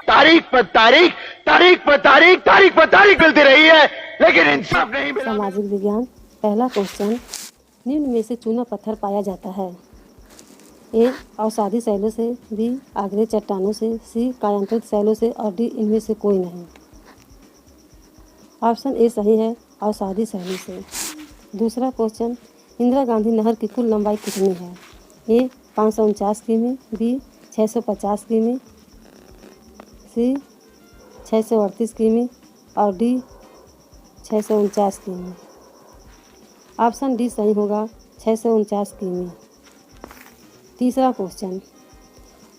तारीख पर तारीख, तारीख पर तारीख, तारीख पर तारीख मिलती रही है, लेकिन इंसाफ नहीं मिला। सामाजिक विज्ञान। पहला क्वेश्चन, निम्न में से चूना पत्थर पाया जाता है? ए अवसादी शैलों से, बी आग्नेय चट्टानों से, सी कायांतरित शैलों से और डी इनमें से कोई नहीं। ऑप्शन ए सही है, अवसादी शैलों से। दूसरा क्वेश्चन, इंदिरा गांधी नहर की कुल लंबाई कितनी है? ए 549 किमी, बी 650 किमी, सी 638 किमी और डी 649 किमी। ऑप्शन डी सही होगा, 649 किमी। तीसरा क्वेश्चन,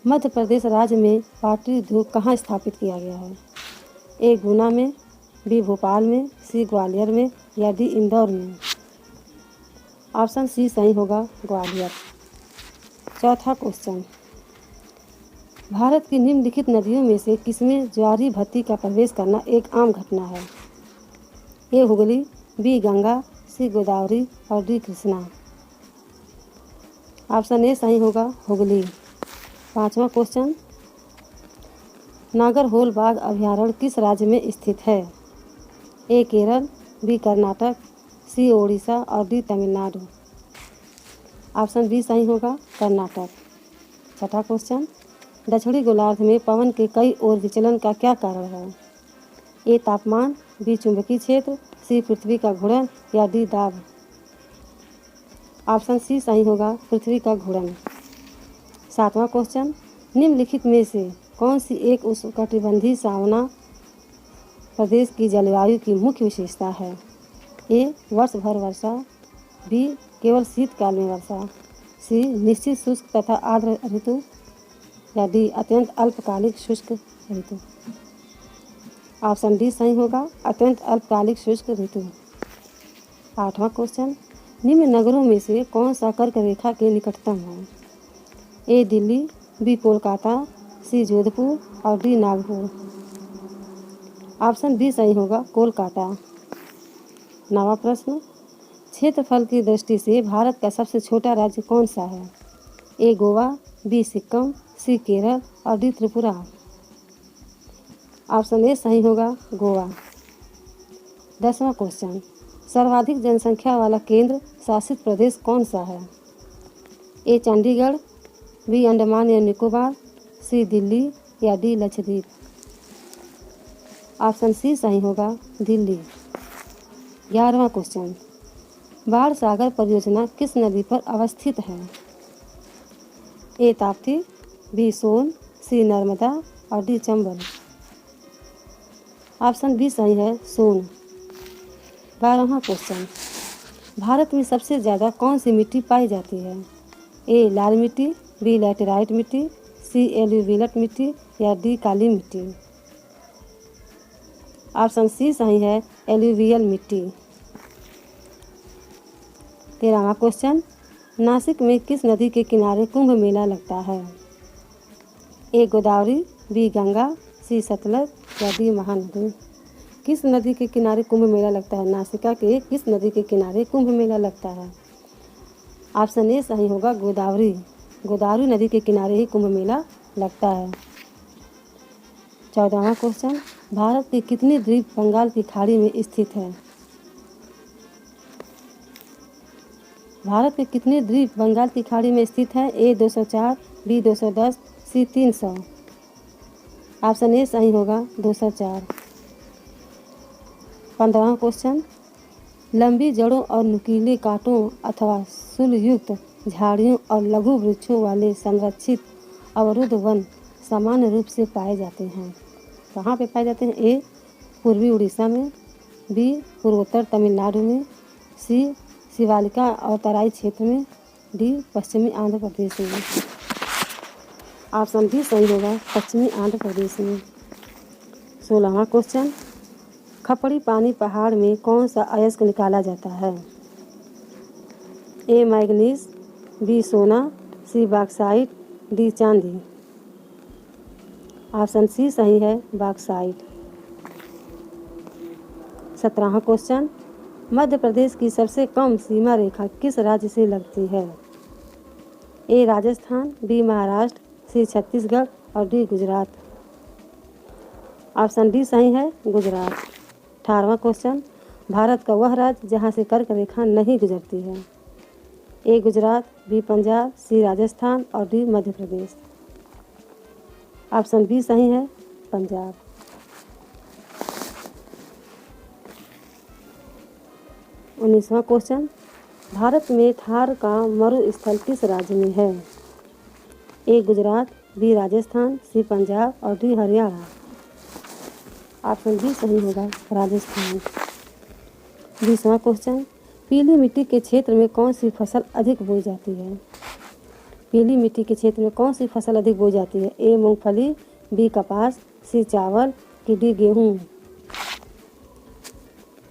मध्य प्रदेश राज्य में पाटरी उद्योग कहाँ स्थापित किया गया है? ए गुना में, बी भोपाल में, सी ग्वालियर में या डी इंदौर में। ऑप्शन सी सही होगा, ग्वालियर। चौथा क्वेश्चन, भारत की निम्नलिखित नदियों में से किसमें ज्वारी भट्टी का प्रवेश करना एक आम घटना है? ए हुगली, बी गंगा, सी गोदावरी और डी कृष्णा। ऑप्शन ए सही होगा, हुगली। पांचवा क्वेश्चन, नागरहोल बाघ अभयारण्य किस राज्य में स्थित है? ए केरल, बी कर्नाटक, सी ओडिशा और डी तमिलनाडु। ऑप्शन बी सही होगा, कर्नाटक। छठा क्वेश्चन, दक्षिणी गोलार्ध में पवन के कई ओर विचलन का क्या कारण है? ए तापमान, बी चुंबकीय क्षेत्र, सी पृथ्वी का घूर्णन या डी दाब। ऑप्शन सी सही होगा, पृथ्वी का घूर्णन। सातवां क्वेश्चन, निम्नलिखित में से कौन सी एक उष्णकटिबंधीय सावना प्रदेश की जलवायु की मुख्य विशेषता है? ए वर्ष भर वर्षा, बी केवल शीतकाल में वर्षा, सी निश्चित शुष्क तथा आर्द्र ऋतु या डी अत्यंत अल्पकालिक शुष्क ऋतु। ऑप्शन डी सही होगा, अत्यंत अल्पकालिक शुष्क ऋतु। आठवां क्वेश्चन, निम्न नगरों में से कौन सा कर्क रेखा के निकटतम है? ए दिल्ली, बी कोलकाता, सी जोधपुर और डी नागपुर। ऑप्शन बी सही होगा, कोलकाता। नवा प्रश्न, क्षेत्रफल की दृष्टि से भारत का सबसे छोटा राज्य कौन सा है? ए गोवा, बी सिक्किम, सी केरल और डी त्रिपुरा। ऑप्शन ए सही होगा, गोवा। 10वां क्वेश्चन, सर्वाधिक जनसंख्या वाला केंद्र शासित प्रदेश कौन सा है? ए चंडीगढ़, बी अंडमान या निकोबार, सी दिल्ली या डी लक्षद्वीप। ऑप्शन सी सही होगा, दिल्ली। 11वां क्वेश्चन, बाढ़ सागर परियोजना किस नदी पर अवस्थित है? ए ताप्ती, बी सोन, सी नर्मदा और डी चंबल। ऑप्शन बी सही है, सोन। 12वां क्वेश्चन, भारत में सबसे ज़्यादा कौन सी मिट्टी पाई जाती है? ए लाल मिट्टी, बी लैटेराइट मिट्टी, सी एल्यूवियल मिट्टी या डी काली मिट्टी। ऑप्शन सी सही है, एल्यूवियल मिट्टी। 13वां क्वेश्चन, नासिक में किस नदी के किनारे कुंभ मेला लगता है? ए गोदावरी, बी गंगा, सी सतलज या डी महानदी। किस नदी के किनारे कुंभ मेला लगता है? नासिका के किस नदी के किनारे कुंभ मेला लगता है? ऑप्शन ए सही होगा, गोदावरी। गोदावरी नदी के किनारे ही कुंभ मेला लगता है। 14वां क्वेश्चन, भारत के कितने द्वीप बंगाल की खाड़ी में स्थित है? भारत के कितने द्वीप बंगाल की खाड़ी में स्थित है? ए 204, बी 210, सी 300। ऑप्शन ए सही होगा, 204। 15वां क्वेश्चन, लंबी जड़ों और नुकीले कांटों अथवा शूलयुक्त झाड़ियों और लघु वृक्षों वाले संरक्षित अवरुद्ध वन सामान्य रूप से पाए जाते हैं। कहाँ पे पाए जाते हैं? ए पूर्वी उड़ीसा में, बी पूर्वोत्तर तमिलनाडु में, सी शिवालिका और तराई क्षेत्र में, डी पश्चिमी आंध्र प्रदेश में। ऑप्शन डी सही होगा, पश्चिमी आंध्र प्रदेश में। 16वां क्वेश्चन, खपड़ी पानी पहाड़ में कौन सा अयस्क निकाला जाता है? ए मैग्नीज, बी सोना, सी बॉक्साइट, डी चांदी। ऑप्शन सी सही है, बॉक्साइट। 17वां क्वेश्चन, मध्य प्रदेश की सबसे कम सीमा रेखा किस राज्य से लगती है? ए राजस्थान, बी महाराष्ट्र, सी छत्तीसगढ़ और डी गुजरात। ऑप्शन डी सही है, गुजरात। 18वां क्वेश्चन, भारत का वह राज्य जहाँ से कर्क रेखा नहीं गुजरती है। ए गुजरात, बी पंजाब, सी राजस्थान और D Madhya Pradesh. Option B सही है, पंजाब। 19वां क्वेश्चन, भारत में थार का मरुस्थल किस राज्य में है। ए गुजरात, बी राजस्थान, सी पंजाब और डी हरियाणा। ऑप्शन बी सही होगा, राजस्थान। 20वां क्वेश्चन, पीली मिट्टी के क्षेत्र में कौन सी फसल अधिक बोई जाती है। पीली मिट्टी के क्षेत्र में कौन सी फसल अधिक बोई जाती है। ए मूंगफली, बी कपास, सी चावल की डी गेहूँ।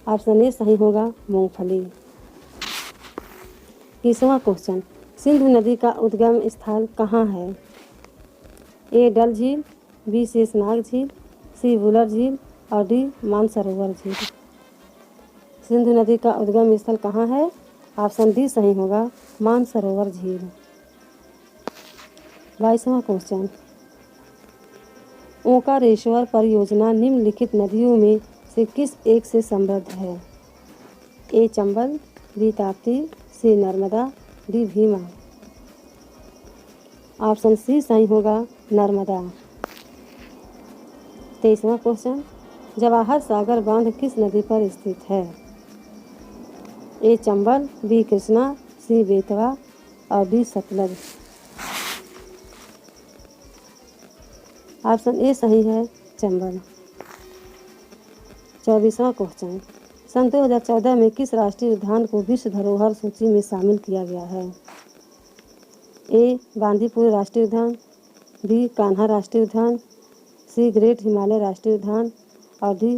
ऑप्शन ए सही होगा, मूंगफली। 21वां क्वेश्चन, सिंधु नदी का उद्गम स्थल कहाँ है। ए डल झील, बी शेषनाग झील, सी वुलर झील और डी मानसरोवर झील। सिंधु नदी का उद्गम स्थल कहाँ है। ऑप्शन डी सही होगा, मानसरोवर झील। 22वां क्वेश्चन, ओंकारेश्वर परियोजना निम्नलिखित नदियों में से किस एक से समृद्ध है। A Chambal, B Tapti, C Narmada, D Bhima. Option C सही होगा, नर्मदा। 23वां क्वेश्चन, जवाहर सागर बांध किस नदी पर स्थित है। A Chambal, B Krishna, C Betwa और डी सतलज। ऑप्शन ए सही है, चंबल। 24वां क्वेश्चन, सन 2014 में किस राष्ट्रीय उद्यान को विश्व धरोहर सूची में शामिल किया गया है। ए बांदीपुर राष्ट्रीय उद्यान, बी कान्हा राष्ट्रीय उद्यान, सी ग्रेट हिमालय राष्ट्रीय उद्यान और डी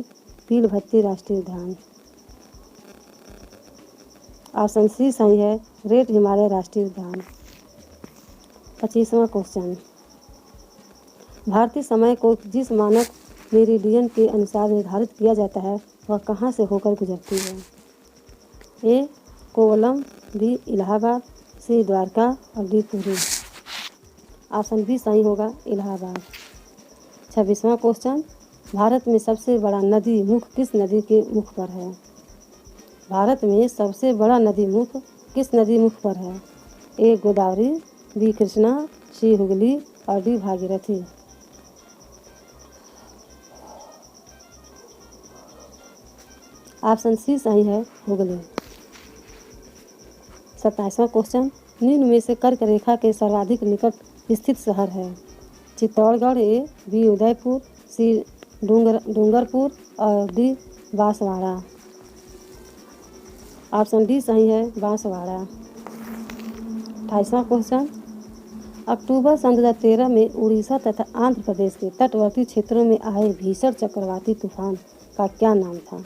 पीलभत्ती राष्ट्रीय उद्यान। ऑप्शन सी सही है, ग्रेट हिमालय राष्ट्रीय उद्यान। 25वां क्वेश्चन, भारतीय समय को जिस मानक मेरिडियन के अनुसार निर्धारित किया जाता है वह कहाँ से होकर गुजरती है। ए कोवलम, बी इलाहाबाद, सी द्वारका और डी पुरी। ऑप्शन बी सही होगा, इलाहाबाद। 26वां क्वेश्चन, भारत में सबसे बड़ा नदी मुख किस नदी के मुख पर है। भारत में सबसे बड़ा नदी मुख किस नदी मुख पर है। ए गोदावरी, बी कृष्णा, सी हुगली और डी भागीरथी। ऑप्शन सी सही है, हुगली। 27वां क्वेश्चन, निम्न में से कर्क रेखा के सर्वाधिक निकट स्थित शहर है। चित्तौड़गढ़, ए बी उदयपुर, सी डूंगरपुर और डी बांसवाड़ा। ऑप्शन डी सही है, बांसवाड़ा। 28वां क्वेश्चन, अक्टूबर सन 2013 में उड़ीसा तथा आंध्र प्रदेश के तटवर्ती क्षेत्रों में आए भीषण चक्रवाती तूफान का क्या नाम था।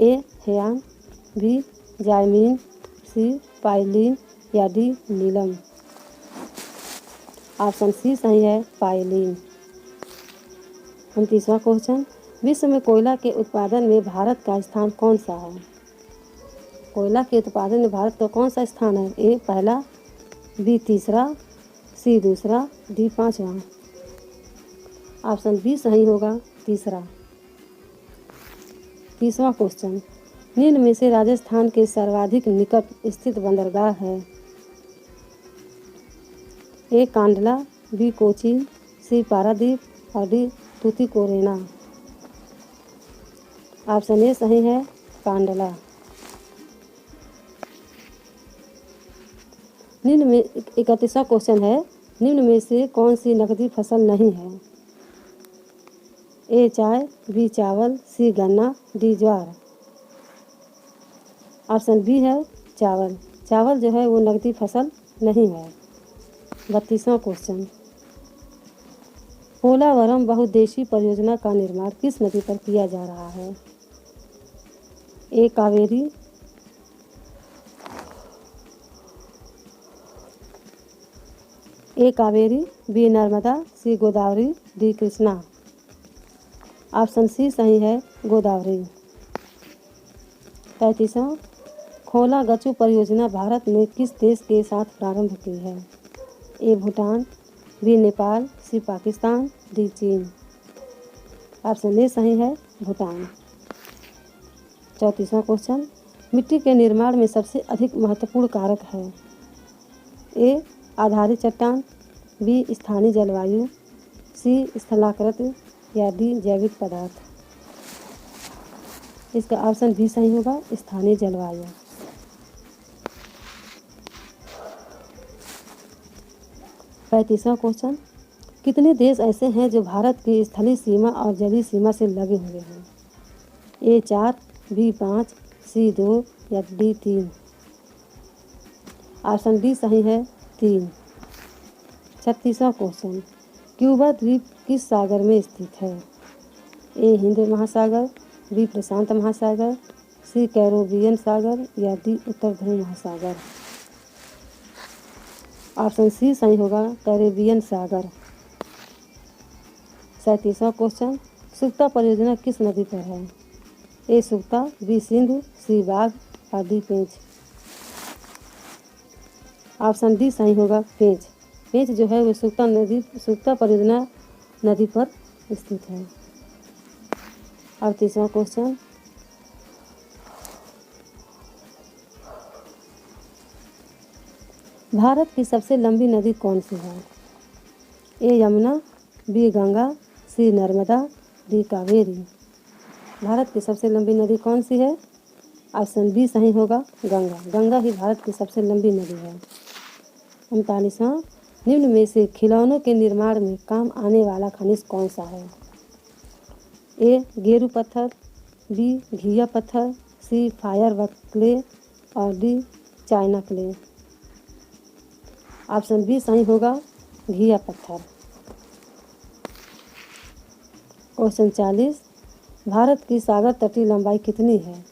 ए हेयान, बी जायमीन, सी पाइलिन या डी नीलम। ऑप्शन सी सही है, पाइलिन। 29वां क्वेश्चन, विश्व में कोयला के उत्पादन में भारत का स्थान कौन सा है। कोयला के उत्पादन में भारत का कौन सा स्थान है। ए पहला, बी तीसरा, सी दूसरा, डी पांचवा। ऑप्शन बी सही होगा, तीसरा। 30वां क्वेश्चन, निम्न में से राजस्थान के सर्वाधिक निकट स्थित बंदरगाह है। ए कांडला, बी कोचीन, सी पारादीप और डी तूतीकोरिन। ऑप्शन ए सही है, कांडला। निम्न में 31वां क्वेश्चन है, निम्न में से कौन सी नकदी फसल नहीं है। ए चाय, बी चावल, सी गन्ना, डी ज्वार। ऑप्शन बी है, चावल। चावल जो है वो नकदी फसल नहीं है। 32वां क्वेश्चन, पोलावरम बहुउद्देशीय परियोजना का निर्माण किस नदी पर किया जा रहा है। A Kaveri, B Narmada, C Godavari, D Krishna. Option C सही है, गोदावरी। 35वां, खोला गचू परियोजना भारत ने किस देश के साथ प्रारंभ की है। ए भूटान, बी नेपाल, सी पाकिस्तान, डी चीन। ऑप्शन ए सही है, भूटान। 34वां क्वेश्चन, मिट्टी के निर्माण में सबसे अधिक महत्वपूर्ण कारक है। ए आधारित चट्टान, बी स्थानीय जलवायु, सी स्थलाकृत या डी जैविक पदार्थ। इसका ऑप्शन बी सही होगा, स्थानीय जलवायु। 35वां क्वेश्चन, कितने देश ऐसे हैं जो भारत की स्थलीय सीमा और जलीय सीमा से लगे हुए हैं। ए 4, बी 5, सी 2 या डी 3। ऑप्शन डी सही है, 3। 36वां क्वेश्चन, क्यूबा द्वीप किस सागर में स्थित है। ए हिंद महासागर, बी प्रशांत महासागर, सी कैरोबियन सागर या डी उत्तर ध्रुव महासागर। ऑप्शन सी सही होगा, कैरेबियन सागर। 37वां क्वेश्चन, सुक्ता परियोजना किस नदी पर है। ए सुक्ता, बी सिंधु, सी बाघ और डी पेंच। ऑप्शन डी सही होगा, पेंच। पेंच जो है वो सुक्ता परियोजना नदी पर स्थित है। 38वां क्वेश्चन, भारत की सबसे लंबी नदी कौन सी है। ए यमुना, बी गंगा, सी नर्मदा, डी कावेरी। भारत की सबसे लंबी नदी कौन सी है। ऑप्शन बी सही होगा, गंगा। गंगा ही भारत की सबसे लंबी नदी है। 39वां, निम्न में से खिलौनों के निर्माण में काम आने वाला खनिज कौन सा है। ए गेरू पत्थर, बी घिया पत्थर, सी फायर क्ले और D china clay. Option B सही होगा, घिया पत्थर। क्वेश्चन 40, भारत की सागर तटीय लंबाई कितनी है।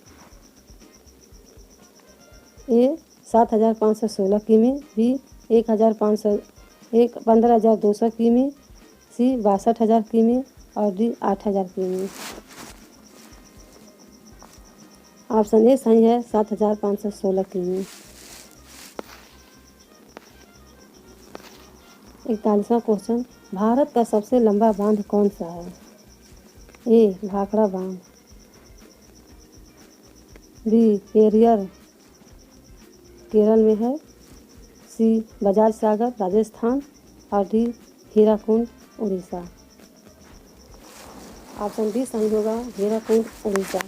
ए 7,516 किमी, बी 15,200 किमी, सी 62,000 किमी और डी 8,000 किमी। ऑप्शन ए सही है, 7,516 किमी। 41वां क्वेश्चन, भारत का सबसे लंबा बांध कौन सा है। ए भाखड़ा बांध, बी पेरियर केरल में है, सी बजाज सागर राजस्थान और D Hirakud Orissa. Option D सही होगा, हीराकुंड उड़ीसा।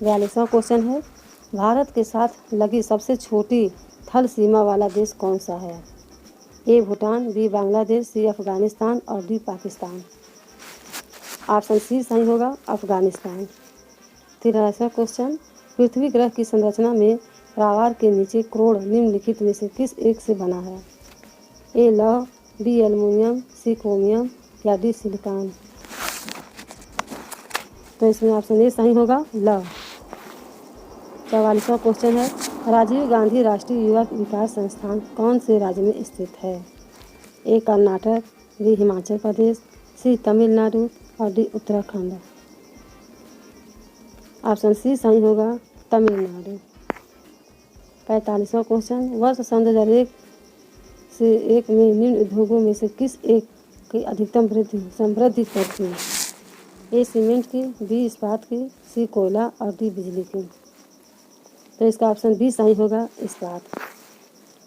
42वां क्वेश्चन है, भारत के साथ लगी सबसे छोटी थल सीमा वाला देश कौन सा है। ए भूटान, बी बांग्लादेश, सी अफगानिस्तान और डी पाकिस्तान। ऑप्शन सी सही होगा, अफगानिस्तान। 43वां क्वेश्चन, पृथ्वी ग्रह की संरचना में प्रावार के नीचे क्रोड़ निम्नलिखित में से किस एक से बना है। ए लौह, बी एल्युमिनियम, सी क्रोमियम या डी सिलिकॉन। तो इसमें ऑप्शन ए सही होगा, लौह। 44वां क्वेश्चन है, राजीव गांधी राष्ट्रीय युवा विकास संस्थान कौन से राज्य में स्थित है। ए कर्नाटक, बी हिमाचल प्रदेश, सी तमिलनाडु और डी उत्तराखंड। ऑप्शन सी सही होगा, तमिलनाडु। 45वां क्वेश्चन, वर्ष सन 2001 से 1 में निम्न उद्योगों में से किस एक की अधिकतम समृद्धि करती है। ए सीमेंट की, बी इस्पात की, सी कोयला और डी बिजली की। तो इसका ऑप्शन बी सही होगा, इस्पात।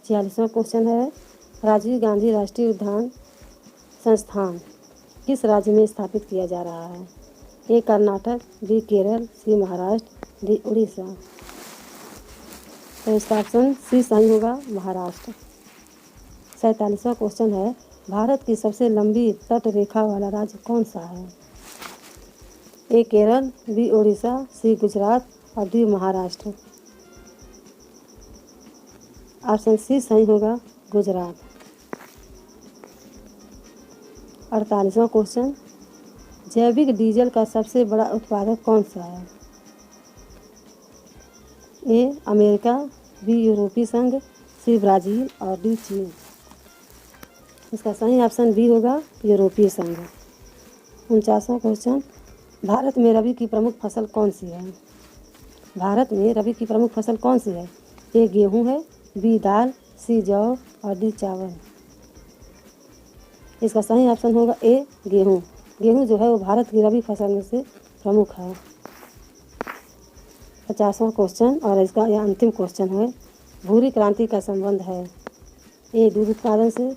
46वां क्वेश्चन है, राजीव गांधी राष्ट्रीय उद्यान संस्थान किस राज्य में स्थापित किया जा रहा है। ए कर्नाटक, बी केरल, सी महाराष्ट्र, डी उड़ीसा। तो इसका ऑप्शन सी सही होगा, महाराष्ट्र। 47वां क्वेश्चन है, भारत की सबसे लंबी तट रेखा वाला राज्य कौन सा है। ए केरल, बी उड़ीसा, सी गुजरात और डी महाराष्ट्र। ऑप्शन सी सही होगा, गुजरात। 48वां क्वेश्चन, जैविक डीजल का सबसे बड़ा उत्पादक कौन सा है। ए अमेरिका, बी यूरोपीय संघ, सी ब्राज़ील और डी चीन। इसका सही ऑप्शन बी होगा, यूरोपीय संघ। 49वां क्वेश्चन, भारत में रबी की प्रमुख फसल कौन सी है। भारत में रबी की प्रमुख फसल कौन सी है। ए गेहूँ है, बी दाल, सी जौ और डी चावल। इसका सही ऑप्शन होगा ए गेहूँ। गेहूँ जो है वो भारत की रबी फसल में से प्रमुख है। 50वां क्वेश्चन और इसका यह अंतिम क्वेश्चन है। भूरी क्रांति का संबंध है ए दूध उत्पादन से,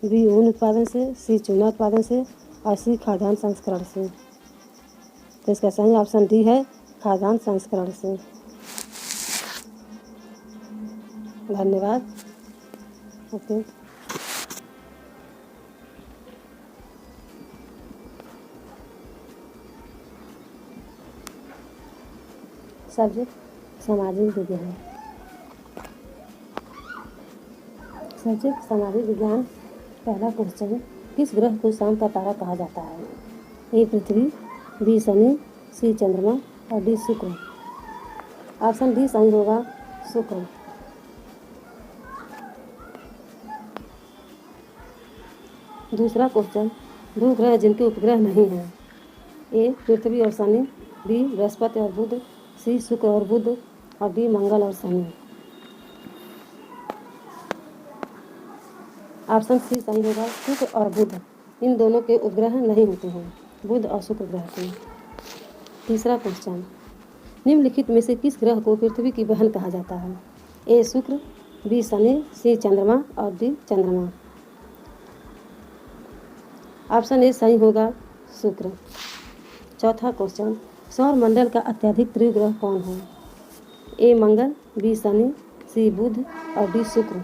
बी ऊन उत्पादन से, सी चूना उत्पादन से और सी खाद्यान्न संस्करण से। तो इसका सही ऑप्शन डी है खाद्यान्न संस्करण से। धन्यवाद। ओके। सब्जेक्ट सामाजिक विज्ञान। सब्जेक्ट सामाजिक विज्ञान। पहला क्वेश्चन, किस ग्रह को शाम का तारा कहा जाता है? ए पृथ्वी, बी शनि, सी चंद्रमा और डी शुक्र। ऑप्शन डी सही होगा शुक्र। दूसरा क्वेश्चन, दो ग्रह जिनके उपग्रह नहीं हैं। ए पृथ्वी और शनि, बी बृहस्पति और बुध, सी शुक्र और बुध और डी मंगल और शनि। ऑप्शन सी सही होगा शुक्र और बुध। इन दोनों के उपग्रह नहीं होते हैं, बुध और शुक्र ग्रह के। तीसरा क्वेश्चन, निम्नलिखित में से किस ग्रह को पृथ्वी की बहन कहा जाता है? ए शुक्र, बी शनि, सी चंद्रमा और डी चंद्रमा। ऑप्शन ए सही होगा शुक्र। चौथा क्वेश्चन, सौर मंडल का अत्यधिक तीव्र ग्रह कौन है? ए मंगल, बी शनि, सी बुध और डी शुक्र।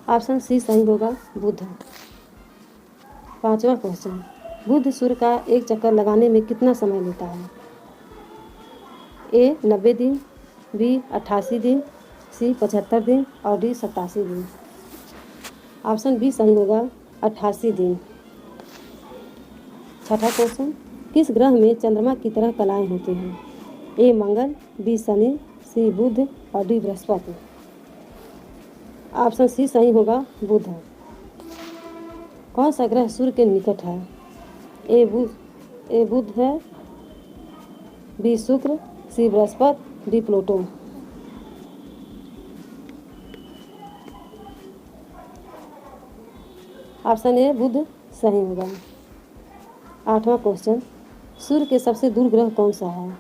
ऑप्शन सी सही होगा बुध। पांचवा क्वेश्चन, बुध सूर्य का एक चक्कर लगाने में कितना समय लेता है? ए 90 दिन, बी 88 दिन, सी 75 दिन और डी 87 दिन। ऑप्शन बी सही होगा 88 दिन। छठा क्वेश्चन, किस ग्रह में चंद्रमा की तरह कलाएं होती हैं? ए मंगल, बी शनि, सी बुध और डी बृहस्पति। ऑप्शन सी सही होगा बुध। कौन सा ग्रह सूर्य के निकट है? ए बुध है, B Shukra, C Brihaspati, D Pluto. Option A Budh सही होगा। आठवां क्वेश्चन, सूर्य के सबसे दूर ग्रह कौन सा है?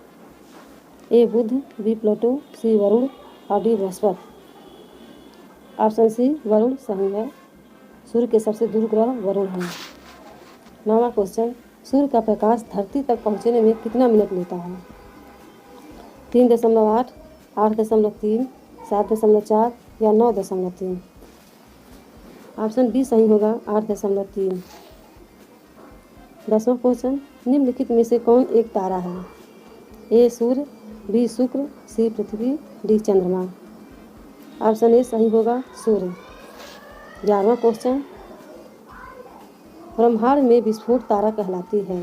A Budh, B Pluto, C Varun और D Brihaspati. Option C Varun सही है। सूर्य के सबसे दूर ग्रह वरुण है। नौवां क्वेश्चन, सूर्य का प्रकाश धरती तक पहुंचने में कितना मिनट लेता है? 3.8, 8.3, 7.4 या 9.3। ऑप्शन बी सही होगा 8.3। 10वां क्वेश्चन, निम्नलिखित में से कौन एक तारा है? ए सूर्य, बी शुक्र, सी पृथ्वी, डी चंद्रमा। ऑप्शन ए सही होगा सूर्य। 11वां क्वेश्चन, ब्रह्मांड में विस्फोट तारा कहलाती है?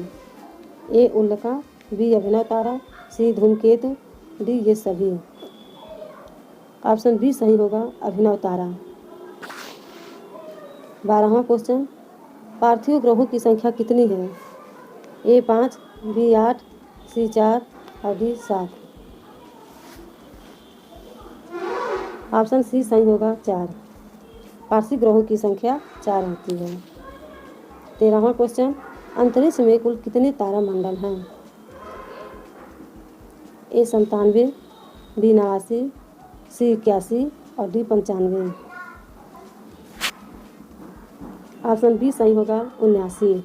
ए उल्का, बी अभिनव तारा, सी धूमकेतु, डी ये सभी। ऑप्शन बी सही होगा अभिनव तारा। 12वां क्वेश्चन, पार्थिव ग्रहों की संख्या कितनी है? ए 5, बी 8, सी 4 और डी 7। ऑप्शन सी सही होगा 4। पार्थिव ग्रहों की संख्या 4 होती है। 13वां क्वेश्चन, अंतरिक्ष में कुल कितने तारामंडल हैं? ए 97, बी 89, सी 81 और डी 95। ऑप्शन बी सही होगा 79।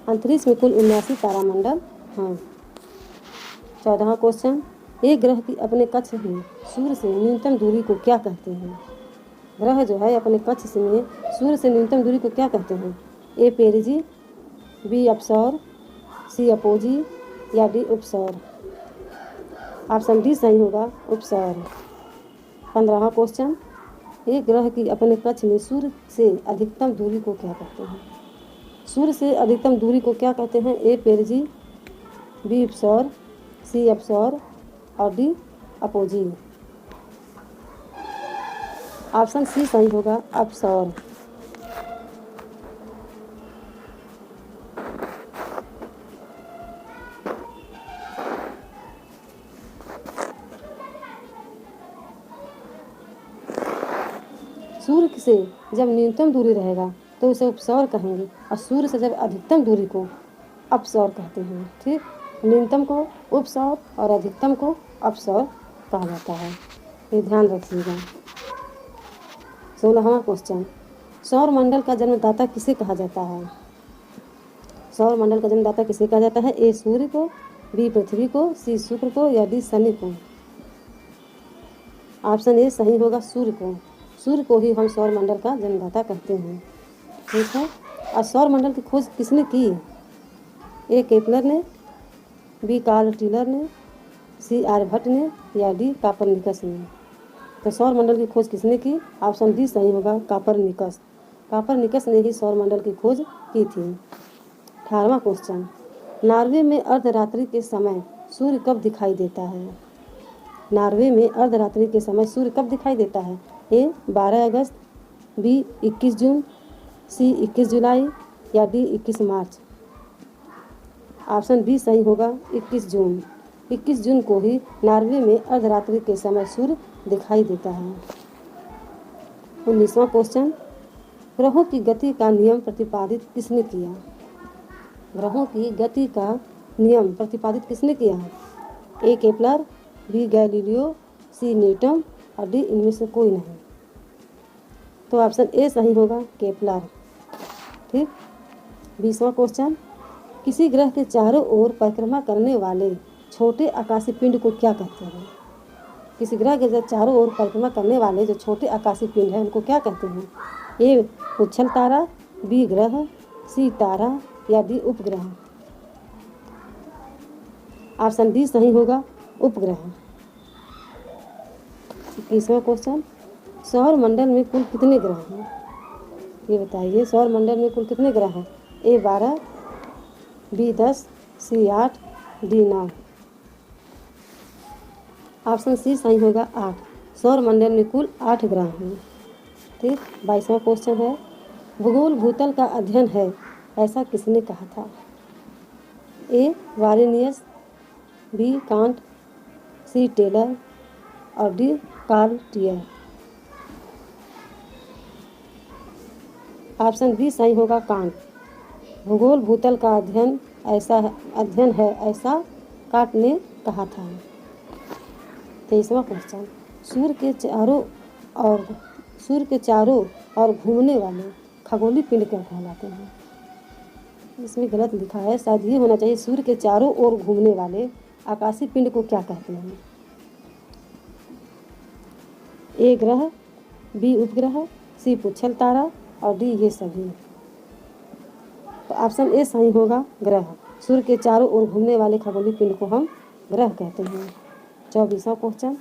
अंतरिक्ष में कुल 79 तारामंडल हैं। 14वां क्वेश्चन, एक ग्रह की अपने कक्ष में सूर्य से न्यूनतम दूरी को क्या कहते हैं? ग्रह जो है अपने कक्ष में सूर्य से न्यूनतम दूरी को क्या कहते हैं? ए पेरिजी, बी अपसौर, सी अपोजी या डी उपसौर। ऑप्शन डी सही होगा उपसौर। 15वां क्वेश्चन, एक ग्रह की अपने कक्ष में सूर्य से अधिकतम दूरी को क्या कहते हैं? सूर्य से अधिकतम दूरी को क्या कहते हैं? ए पेरिजी, बी उपसौर, सी अपसौर और डी अपोजी। ऑप्शन सी सही होगा अपसौर। सूर्य से जब न्यूनतम दूरी रहेगा तो उसे उपसौर कहेंगे, और सूर्य से जब अधिकतम दूरी को अपसौर कहते हैं। ठीक, न्यूनतम को उपसौर और अधिकतम को अपसौर कहा जाता है, ये ध्यान रखिएगा। 16वां क्वेश्चन, सौर मंडल का जन्मदाता किसे कहा जाता है? सौर मंडल का जन्मदाता किसे कहा जाता है? ए सूर्य को, बी पृथ्वी को, सी शुक्र को, या डी शनि को? ऑप्शन ए सही होगा, सूर्य को। सूर्य को ही हम सौर मंडल का जन्मदाता कहते हैं। ठीक है, और सौर मंडल की खोज किसने की? ए केपलर ने, बी कार्ल टीलर ने, सी आर्यभट्ट ने, या डी कापरनिकस ने? तो सौर मंडल की खोज किसने की? ऑप्शन डी सही होगा, कापरनिकस। कापरनिकस ने ही सौर मंडल की खोज की थी। 18वां क्वेश्चन, नॉर्वे में अर्धरात्रि के समय सूर्य कब दिखाई देता है? नॉर्वे में अर्धरात्रि के समय सूर्य कब दिखाई देता है? ए 12 अगस्त, बी 21 जून, सी 21 जुलाई, या डी 21 मार्च? ऑप्शन बी सही होगा, 21 जून। 21 जून को ही नॉर्वे में अर्धरात्रि के समय सूर्य दिखाई देता है। 19वां क्वेश्चन, ग्रहों की गति का नियम प्रतिपादित किसने किया? ग्रहों की गति का नियम प्रतिपादित किसने किया? ए केपलर, बी गैलीलियो, सी न्यूटन, और डी इनमें से कोई नहीं? तो ऑप्शन ए सही होगा, केपलर। ठीक, 20वां क्वेश्चन, किसी ग्रह के चारों ओर परिक्रमा करने वाले छोटे आकाशीय पिंड को क्या कहते हैं? किसी ग्रह के जो चारों ओर परिक्रमा करने वाले जो छोटे आकाशीय पिंड हैं उनको क्या कहते हैं? ए उच्छल तारा, बी ग्रह, सी तारा, या डी उपग्रह? ऑप्शन डी सही होगा, उपग्रह। 21वां क्वेश्चन, सौर मंडल में कुल कितने ग्रह हैं? ये बताइए, सौर मंडल में कुल कितने ग्रह हैं? ए 12, बी 10, सी 8, डी 9? ऑप्शन सी सही होगा, 8। सौर मंडल में कुल 8 ग्रह हैं। ठीक, 22वां क्वेश्चन है, भूगोल भूतल का अध्ययन है ऐसा किसने कहा था? A Varenius, B Kant, C Taylor, और D Carl Ritter? Option B सही होगा, कांट। भूगोल भूतल का अध्ययन है ऐसा कांट ने कहा था। 23वां क्वेश्चन, सूर्य के चारों ओर घूमने वाले खगोलीय पिंड क्या कहलाते हैं? इसमें गलत लिखा है, शायद ये होना चाहिए, सूर्य के चारों ओर घूमने वाले आकाशीय पिंड को क्या कहते हैं? ए ग्रह, बी उपग्रह, सी पुच्छल तारा, और डी ये सभी? तो ऑप्शन ए सही होगा, ग्रह। सूर्य के चारों ओर घूमने वाले खगोलीय पिंड को हम ग्रह कहते हैं। 24वां क्वेश्चन,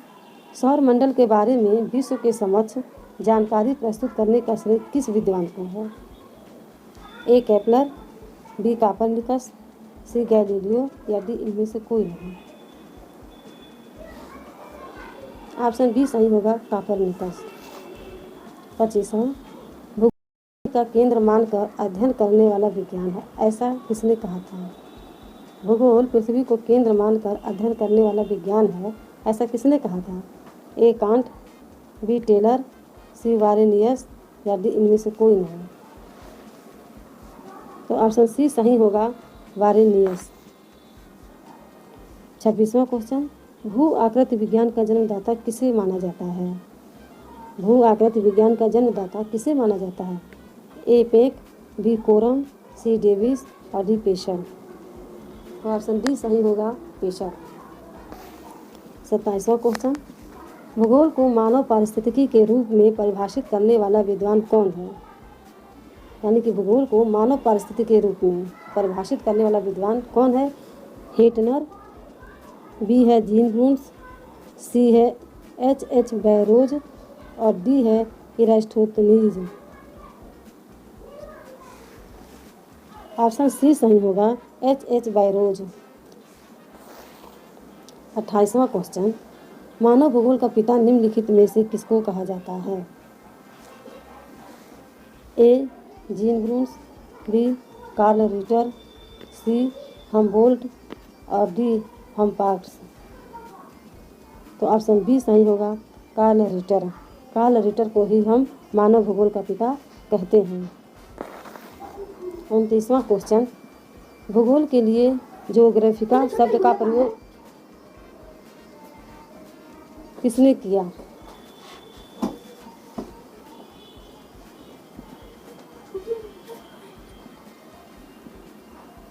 सौर मंडल के बारे में विश्व के समक्ष जानकारी प्रस्तुत करने का श्रेय किस विद्वान को है? ए केपलर, बी कापरनिकस, सी गैलीलियो, या डी इनमें से कोई नहीं? ऑप्शन बी सही होगा, कापरनिकस। 25वां, भूगोल का केंद्र मानकर अध्ययन करने वाला विज्ञान है ऐसा किसने कहा था? भूगोल पृथ्वी को केंद्र मानकर अध्ययन करने वाला विज्ञान है ऐसा किसने कहा था? ए कांट, बी टेलर, सी वारेनियस, या डी इनमें से कोई नहीं? तो ऑप्शन सी सही होगा, वारेनियस। 26वां क्वेश्चन, भू आकृति विज्ञान का जन्मदाता किसे माना जाता है? भू आकृति विज्ञान का जन्मदाता किसे माना जाता है? ए पेक, बी कोरम, सी डेविस, और डी पेशर? तो ऑप्शन डी सही होगा, पेशर। 27वां क्वेश्चन, भूगोल को मानव पारिस्थितिकी के रूप में परिभाषित करने वाला विद्वान कौन है? यानी कि भूगोल को मानव पारिस्थितिकी के रूप में परिभाषित करने वाला विद्वान कौन है? हेटनर, बी है जीन ब्रून्स, सी है H बैरोज, और डी है इरास्टोथनीज? ऑप्शन सी सही होगा, H बैरोज। 28वां क्वेश्चन, मानव भूगोल का पिता निम्नलिखित में से किसको कहा जाता है? ए जीन ब्रून्स, बी कार्ल रिटर, सी हमबोल्ट, और डी हम्पार्ट्स? तो ऑप्शन बी सही होगा, कार्ल रिटर। कार्ल रिटर को ही हम मानव भूगोल का पिता कहते हैं। 29वां क्वेश्चन, भूगोल के लिए ज्योग्राफिका शब्द का प्रयोग किसने किया?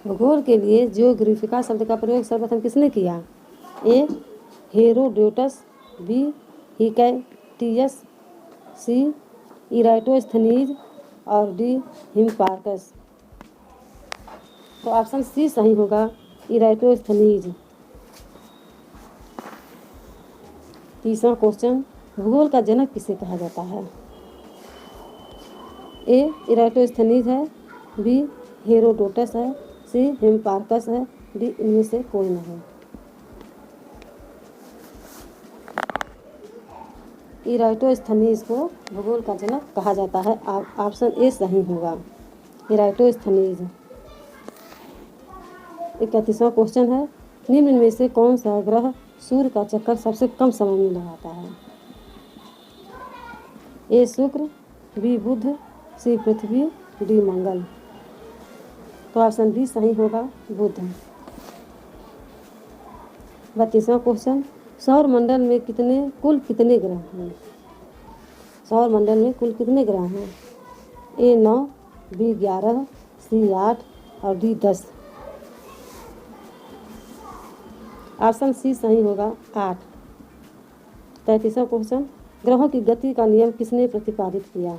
भूगोल के लिए ज्योग्राफिका शब्द का प्रयोग सर्वप्रथम किसने किया? ए हेरोडोटस, बी हिकैटियस, सी इराटोस्थनीज और डी हिप्पारकस। तो ऑप्शन सी सही होगा, इराटोस्थनीज। 30वां क्वेश्चन, भूगोल का जनक किसे कहा जाता है? ए इराटोस्थनीज है, बी हेरोडोटस है, सी हिप्पारकस है, डी इनमें से कोई नहीं। इराटोस्थनीज को भूगोल का जनक कहा जाता है। ऑप्शन ए सही होगा, इराटोस्थनीज। 31वां क्वेश्चन है, निम्न में से कौन सा ग्रह सूर्य का चक्कर सबसे कम समय में लगाता है? ए शुक्र, बी बुध, सी पृथ्वी, डी मंगल। तो ऑप्शन बी सही होगा, बुध। 32वां क्वेश्चन, सौर मंडल में कुल कितने ग्रह हैं? सौर मंडल में कुल कितने ग्रह हैं? ए 9, बी 11, सी 8 और डी 10। ऑप्शन सी सही होगा, 8। 33वां क्वेश्चन, ग्रहों की गति का नियम किसने प्रतिपादित किया?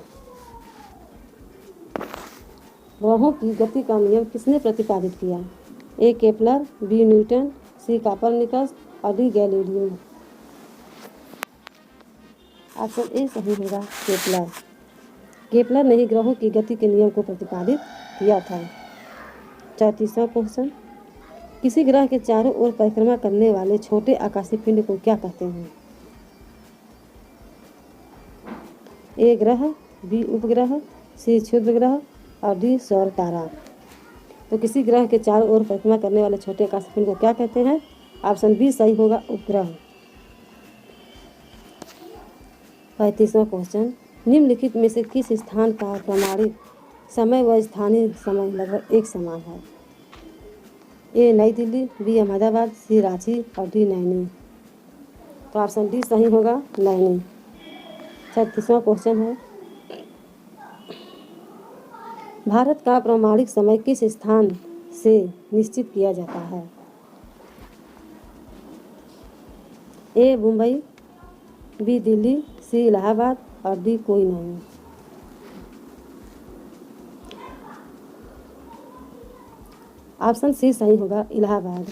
ग्रहों की गति का नियम किसने प्रतिपादित किया? ए केपलर, बी न्यूटन, सी कोपरनिकस और डी गैलीलियो। ऑप्शन ए सही होगा, केपलर। केपलर ने ही ग्रहों की गति के नियम को प्रतिपादित किया था। 34वां क्वेश्चन, किसी ग्रह के चारों ओर परिक्रमा करने वाले छोटे आकाशीय पिंड को क्या कहते हैं? ए ग्रह, बी उपग्रह, सी क्षुद्र ग्रह और डी सौर तारा। तो किसी ग्रह के चारों ओर परिक्रमा करने वाले छोटे आकाशीय पिंड को क्या कहते हैं? ऑप्शन बी सही होगा, उपग्रह। 35वां क्वेश्चन, निम्नलिखित में से किस स्थान का प्रमाणित समय व स्थानीय समय लगभग एक समान है? ए नई दिल्ली, बी अहमदाबाद, सी रांची और डी नैनी। तो ऑप्शन डी सही होगा, नैनी। 36वां क्वेश्चन है, भारत का प्रमाणिक समय किस स्थान से निश्चित किया जाता है? ए मुंबई, बी दिल्ली, सी इलाहाबाद और डी कोई नहीं। ऑप्शन सी सही होगा, इलाहाबाद।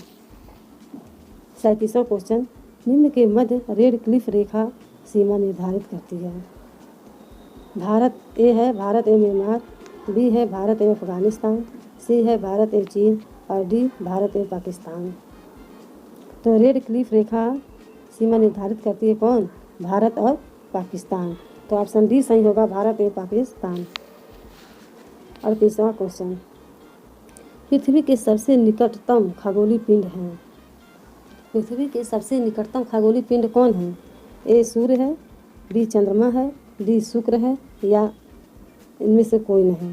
37वां क्वेश्चन, निम्न के मध्य रेड क्लिफ रेखा सीमा निर्धारित करती है? भारत ए है भारत एवं म्यांमार, बी है भारत एवं अफगानिस्तान, सी है भारत एवं चीन और डी भारत एवं पाकिस्तान। तो रेड क्लिफ रेखा सीमा निर्धारित करती है कौन? भारत और पाकिस्तान। तो ऑप्शन डी सही होगा, भारत एवं पाकिस्तान। 38वां क्वेश्चन, पृथ्वी के सबसे निकटतम खगोलीय पिंड है? पृथ्वी के सबसे निकटतम खगोलीय पिंड कौन है? ए सूर्य है, बी चंद्रमा है, डी शुक्र है या इनमें से कोई नहीं।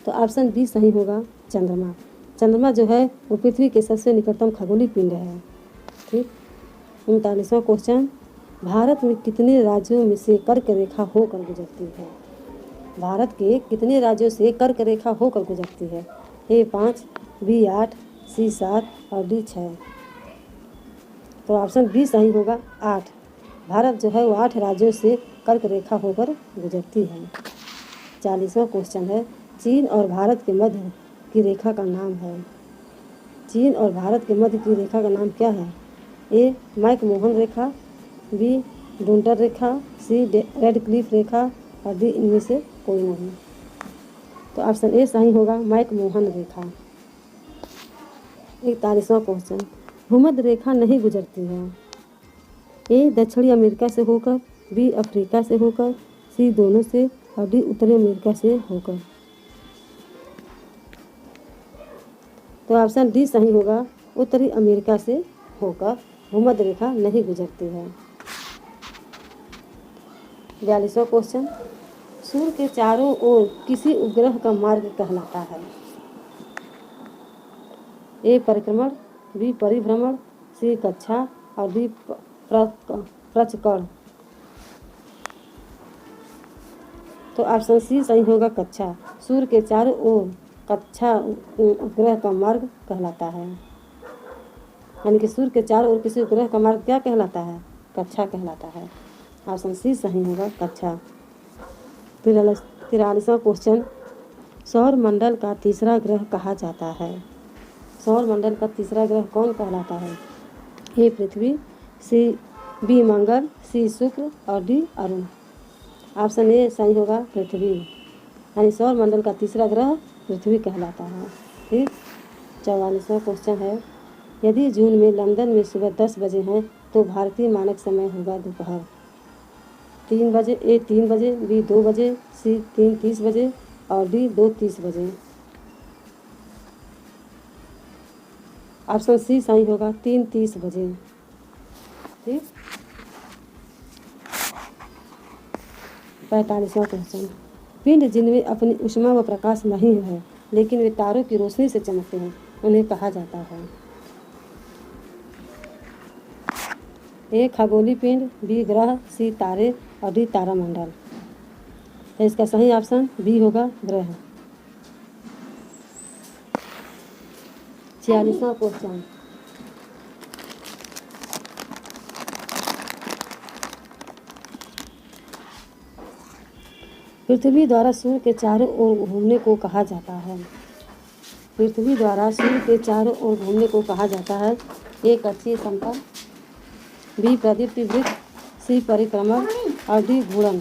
तो ऑप्शन बी सही होगा, चंद्रमा। चंद्रमा जो है वो पृथ्वी के सबसे निकटतम खगोलीय पिंड है। ठीक। 39वां क्वेश्चन, भारत में कितने राज्यों में से कर्क रेखा होकर गुजरती है? भारत के कितने राज्यों से कर्क रेखा होकर गुजरती है? ए 5, बी 8, सी 7 और डी 6। तो ऑप्शन बी सही होगा, 8। भारत जो है वो 8 राज्यों से कर्क रेखा होकर गुजरती है। 40वां क्वेश्चन है, चीन और भारत के मध्य की रेखा का नाम है? चीन और भारत के मध्य की रेखा का नाम क्या है? ए मैकमोहन रेखा, बी डुंटर रेखा, सी रेड क्लिफ रेखा और डी इनमें से कोई नहीं। तो ऑप्शन ए सही होगा, मैकमोहन रेखा। 41वां क्वेश्चन, भूमध्य रेखा नहीं गुजरती है? ए दक्षिणी अमेरिका से होकर, बी अफ्रीका से होकर, सी दोनों से और डी उत्तरी अमेरिका से होकर। तो ऑप्शन डी सही होगा, उत्तरी अमेरिका से होकर भूमध्य रेखा नहीं गुजरती है। 42वां क्वेश्चन, सूर्य के चारों ओर किसी उपग्रह का मार्ग कहलाता है? ए परिक्रमण, बी परिभ्रमण, सी कक्षा और डी प्रचकड़। तो ऑप्शन सी सही होगा, कक्षा। सूर्य के चारों ओर कक्षा उपग्रह का मार्ग कहलाता है, यानी कि सूर्य के चारों ओर किसी उपग्रह का मार्ग क्या कहलाता है? कक्षा कहलाता है। ऑप्शन सी सही होगा, कक्षा। 43वां क्वेश्चन, सौर मंडल का तीसरा ग्रह कहा जाता है? सौर मंडल का तीसरा ग्रह कौन कहलाता है? ए पृथ्वी, सी बी मंगल, सी शुक्र और डी अरुण। ऑप्शन ए सही होगा, पृथ्वी, यानी सौर मंडल का तीसरा ग्रह पृथ्वी कहलाता है। ठीक। 44वां क्वेश्चन है, यदि जून में लंदन में सुबह 10 बजे हैं तो भारतीय मानक समय होगा दोपहर 3 बजे, ए 3 बजे, बी 2 बजे, सी 3:30 बजे और डी 2:30 बजे। ऑप्शन सी सही होगा, 3:30 बजे। ठीक। 45वां क्वेश्चन, पिंड जिनमें अपनी ऊष्मा व प्रकाश नहीं है लेकिन वे तारों की रोशनी से चमकते हैं, उन्हें कहा जाता है? ए खगोलीय पिंड, बी ग्रह, सी तारे और डी तारामंडल। तो इसका सही ऑप्शन बी होगा, ग्रह। 46वां क्वेश्चन, पृथ्वी द्वारा सूर्य के चारों ओर घूमने को कहा जाता है? पृथ्वी द्वारा सूर्य के चारों ओर घूमने को कहा जाता है? ए कक्षीय समतल, बी प्रदीप्ति वृत्त, सी परिक्रमण और डी घूर्णन।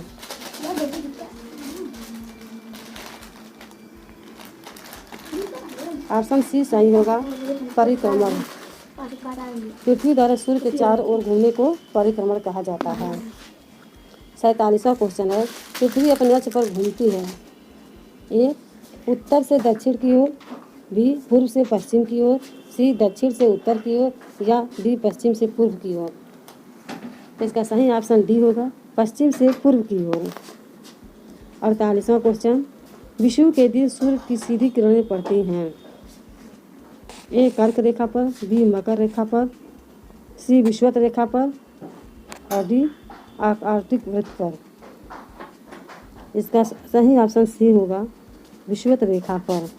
ऑप्शन सी सही होगा, परिक्रमण। पृथ्वी द्वारा सूर्य के चारों ओर घूमने को परिक्रमण कहा जाता है। 47वां क्वेश्चन है, पृथ्वी अपने अक्ष पर घूमती है? ए उत्तर से दक्षिण की ओर, बी पूर्व से पश्चिम की ओर, सी दक्षिण से उत्तर की ओर या डी पश्चिम से पूर्व की ओर। तो इसका सही ऑप्शन डी होगा, पश्चिम से पूर्व की ओर। 48वां क्वेश्चन, विषुव के दिन सूर्य की सीधी किरणें पड़ती हैं? ए कर्क रेखा पर, बी मकर रेखा पर, सी विषुवत रेखा पर और डी आर्कटिक वृत्त पर। इसका सही ऑप्शन सी होगा, विषुवत रेखा पर।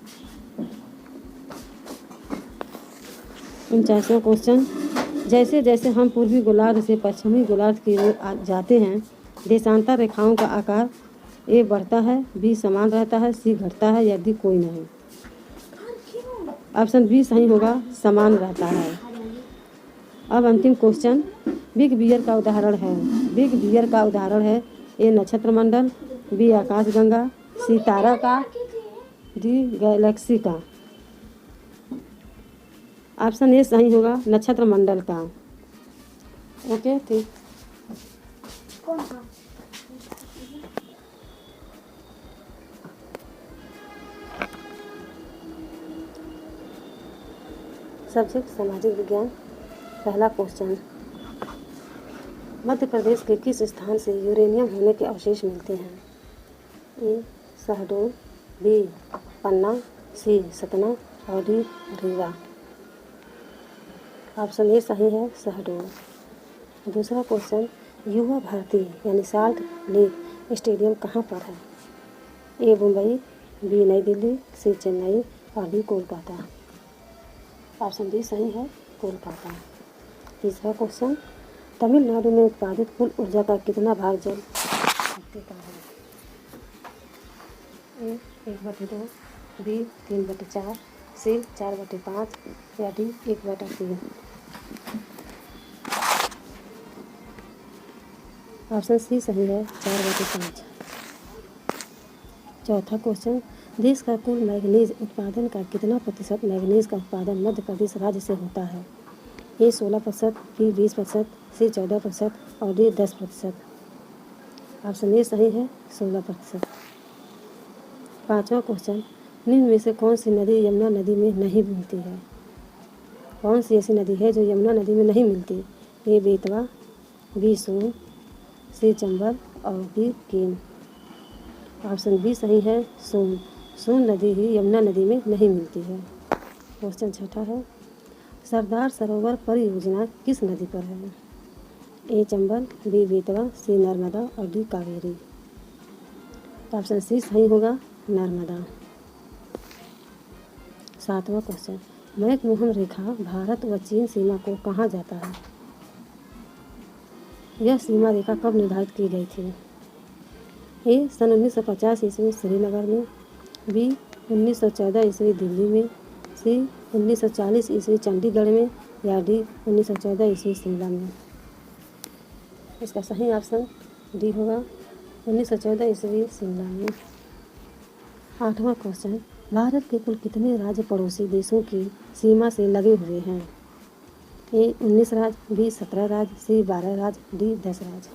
49वां क्वेश्चन, जैसे जैसे हम पूर्वी गोलार्ध से पश्चिमी गोलार्ध की ओर जाते हैं देशांतर रेखाओं का आकार ए बढ़ता है, बी समान रहता है, सी घटता है या डी कोई नहीं। ऑप्शन बी सही होगा, समान रहता है। अब अंतिम क्वेश्चन, बिग बियर का उदाहरण है? बिग बियर का उदाहरण है ए नक्षत्र मंडल, बी आकाशगंगा, सी तारा का, डी गैलेक्सी का। ऑप्शन ए सही होगा, नक्षत्र मंडल का। ओके, ठीक। सब्जेक्ट सामाजिक विज्ञान। पहला क्वेश्चन, मध्य प्रदेश के किस स्थान से यूरेनियम होने के अवशेष मिलते हैं? ए शहडोल, बी पन्ना, सी सतना और डी रीवा। ऑप्शन ए सही है, शहडोल। दूसरा क्वेश्चन, युवा भारती यानी साल्ट लेक स्टेडियम कहाँ पर है? ए मुंबई, बी नई दिल्ली, सी चेन्नई और डी कोलकाता। ऑप्शन डी सही है, कोलकाता। तीसरा क्वेश्चन, तमिलनाडु में उत्पादित कुल ऊर्जा का कितना भाग जल शक्ति का है? ए 1/2, बी 3/4, सी 4/5 या डी 1/3। ऑप्शन सी सही है, 4/5। चौथा क्वेश्चन, देश का कुल मैंगनीज उत्पादन का कितना प्रतिशत मैंगनीज का उत्पादन मध्य प्रदेश राज्य से होता है? ए 16%, बी 20%, सी 14% और डी 10%। ऑप्शन ए सही है, 16%। पाँचवा क्वेश्चन, निम्न में से कौन सी नदी यमुना नदी में नहीं मिलती है? कौन सी ऐसी नदी है जो यमुना नदी में नहीं मिलती? ए बेतवा, बी सोन, सी चंबल और डी केन। ऑप्शन बी सही है, सोन। सोन नदी ही यमुना नदी में नहीं मिलती है। क्वेश्चन छठा है, सरदार सरोवर परियोजना किस नदी पर है? ए चंबल, बी बेतवा, सी नर्मदा और डी कावेरी। ऑप्शन सी सही होगा, नर्मदा। सातवां क्वेश्चन, मैकमोहन रेखा भारत व चीन सीमा को कहाँ जाता है? यह सीमा रेखा कब निर्धारित की गई थी? ए सन 1950 ईस्वी श्रीनगर में, बी 1914 ईस्वी दिल्ली में, सी 1940 ईस्वी चंडीगढ़ में या डी 1914 ईस्वी शिमला में। इसका सही ऑप्शन डी होगा, 1914 ईस्वी शिमला में। आठवां क्वेश्चन, भारत के कुल कितने राज्य पड़ोसी देशों की सीमा से लगे हुए हैं? ए 19 राज्य, बी 17 राज्य, सी 12 राज्य, डी 10 राज्य।